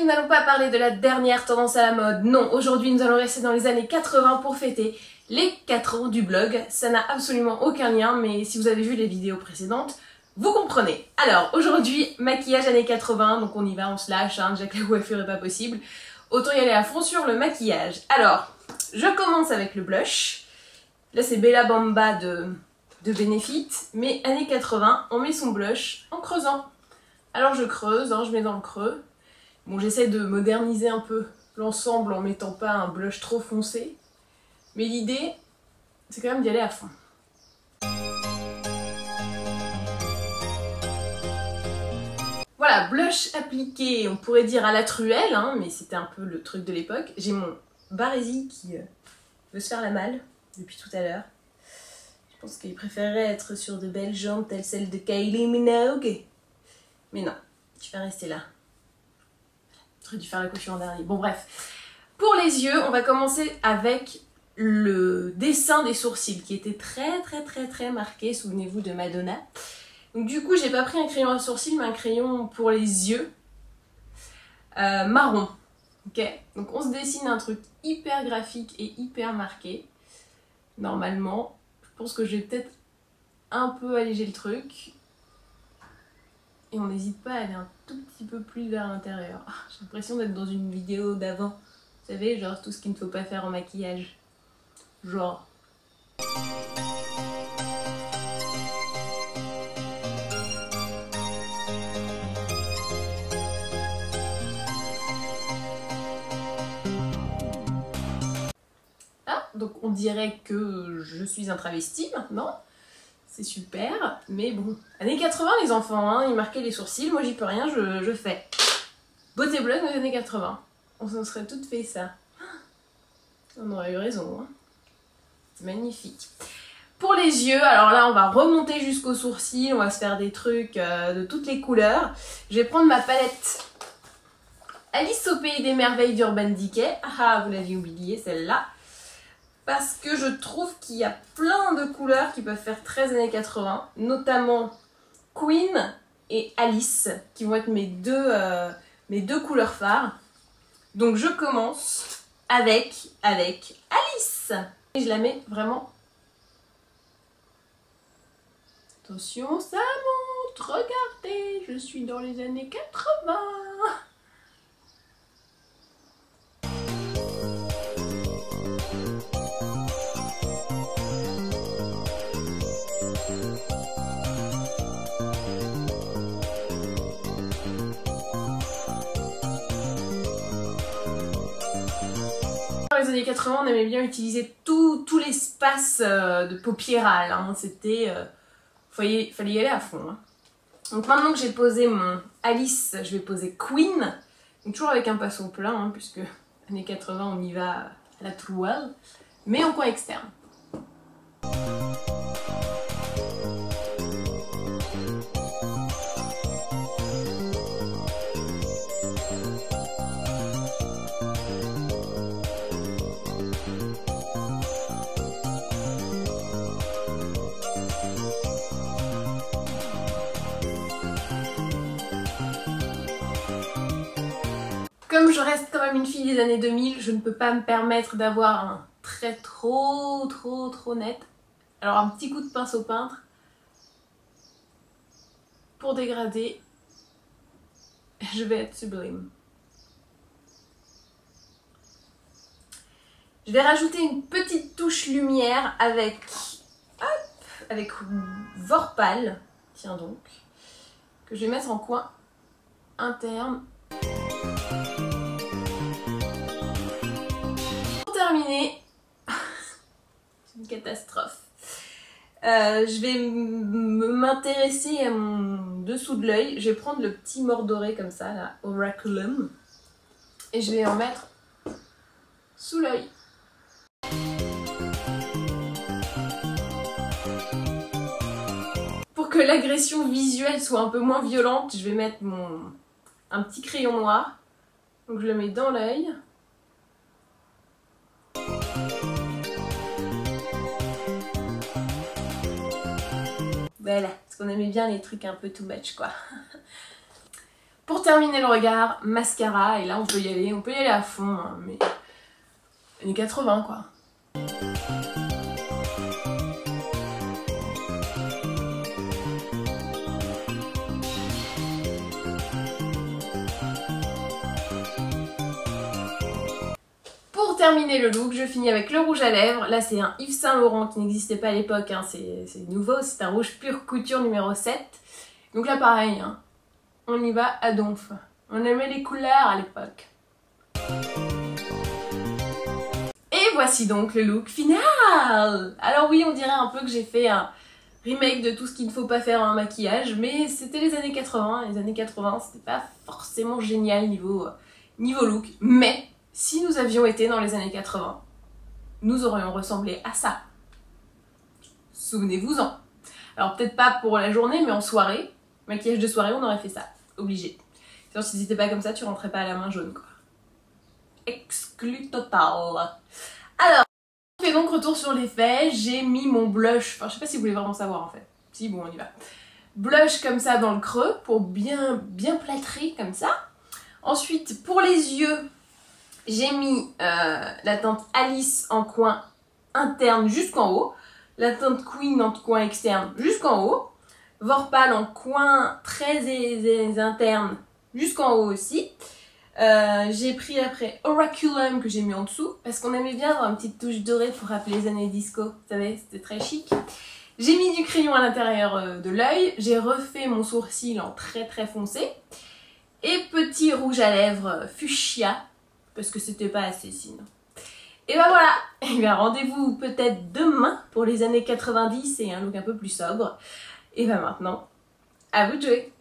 n'allons pas parler de la dernière tendance à la mode, non, aujourd'hui nous allons rester dans les années 80 pour fêter les 4 ans du blog. Ça n'a absolument aucun lien, mais si vous avez vu les vidéos précédentes, vous comprenez. Alors, aujourd'hui, maquillage années 80, donc on y va, on se lâche, hein, déjà que la coiffure est pas possible. Autant y aller à fond sur le maquillage. Alors, je commence avec le blush. Là, c'est Bella Bamba de Benefit, mais années 80, on met son blush en creusant. Alors je creuse, hein, je mets dans le creux. Bon, j'essaie de moderniser un peu l'ensemble en mettant pas un blush trop foncé. Mais l'idée, c'est quand même d'y aller à fond. Voilà, blush appliqué, on pourrait dire à la truelle, hein, mais c'était un peu le truc de l'époque. J'ai mon Barési qui veut se faire la malle depuis tout à l'heure. Je pense qu'il préférerait être sur de belles jambes telles celles de Kylie Minogue. Mais non, tu vas rester là. J'aurais dû faire la coiffure en dernier. Bon bref. Pour les yeux, on va commencer avec le dessin des sourcils qui était très marqué. Souvenez-vous de Madonna. Donc du coup, j'ai pas pris un crayon à sourcils, mais un crayon pour les yeux marron. Ok, donc on se dessine un truc hyper graphique et hyper marqué. Normalement, je pense que je vais peut-être un peu alléger le truc. Et on n'hésite pas à aller un tout petit peu plus vers l'intérieur. J'ai l'impression d'être dans une vidéo d'avant. Vous savez, genre tout ce qu'il ne faut pas faire en maquillage. Genre. Ah, donc on dirait que je suis un travesti maintenant. C'est super, mais bon. Années 80 les enfants, hein, ils marquaient les sourcils, moi j'y peux rien, je fais. Beauté blonde des années 80. On s'en serait toutes fait ça. On aurait eu raison, hein. C'est magnifique. Pour les yeux, alors là on va remonter jusqu'aux sourcils, on va se faire des trucs de toutes les couleurs. Je vais prendre ma palette Alice au pays des merveilles d'Urban Decay. Ah, vous l'aviez oublié celle-là. Parce que je trouve qu'il y a plein de couleurs qui peuvent faire très années 80, notamment Queen et Alice, qui vont être mes deux couleurs phares. Donc je commence avec Alice. Et je la mets vraiment... Attention, ça monte, regardez, je suis dans les années 80. Dans les années 80, on aimait bien utiliser tout l'espace de paupiéral, hein. C'était... fallait y aller à fond, hein. Donc maintenant que j'ai posé mon Alice, je vais poser Queen. Donc toujours avec un pinceau plein, hein, puisque années 80, on y va à la trouelle, mais en coin externe. Comme je reste quand même une fille des années 2000, je ne peux pas me permettre d'avoir un trait trop net. Alors un petit coup de pinceau peintre pour dégrader. Je vais être sublime. Je vais rajouter une petite touche lumière avec Vorpal, tiens donc, que je vais mettre en coin interne. Pour terminer, c'est une catastrophe. Je vais m'intéresser à mon dessous de l'œil. Je vais prendre le petit mordoré comme ça, là, Oraculum, et je vais en mettre sous l'œil. Pour que l'agression visuelle soit un peu moins violente, je vais mettre un petit crayon noir. Donc je le mets dans l'œil. Voilà, parce qu'on aimait bien les trucs un peu too much, quoi. Pour terminer le regard, mascara, et là on peut y aller à fond, hein, mais années 80 quoi. Pour terminer le look, je finis avec le rouge à lèvres. Là c'est un Yves Saint Laurent qui n'existait pas à l'époque, hein. C'est nouveau, c'est un rouge pure couture numéro 7. Donc là pareil, hein. On y va à donf. On aimait les couleurs à l'époque. Et voici donc le look final. Alors oui, on dirait un peu que j'ai fait un remake de tout ce qu'il ne faut pas faire en maquillage, mais c'était les années 80. Les années 80, c'était pas forcément génial niveau look. Mais si nous avions été dans les années 80, nous aurions ressemblé à ça. Souvenez-vous-en. Alors peut-être pas pour la journée, mais en soirée, maquillage de soirée, on aurait fait ça. Obligé. Sinon, si c'était pas comme ça, tu rentrais pas à la main jaune, quoi. Exclu total. Alors, on fait donc retour sur les faits. J'ai mis mon blush. Enfin, je sais pas si vous voulez vraiment savoir, en fait. Si, bon, on y va. Blush comme ça dans le creux, pour bien plâtrer, comme ça. Ensuite, pour les yeux, j'ai mis la teinte Alice en coin interne jusqu'en haut. La teinte Queen en coin externe jusqu'en haut. Vorpal en coin très interne jusqu'en haut aussi. J'ai pris après Oraculum que j'ai mis en dessous parce qu'on aimait bien avoir une petite touche dorée pour rappeler les années disco. Vous savez, c'était très chic. J'ai mis du crayon à l'intérieur de l'œil. J'ai refait mon sourcil en très foncé. Et petit rouge à lèvres fuchsia parce que c'était pas assez sinon. Et ben voilà, et bien rendez-vous peut-être demain pour les années 90 et un look un peu plus sobre. Et ben maintenant, à vous de jouer!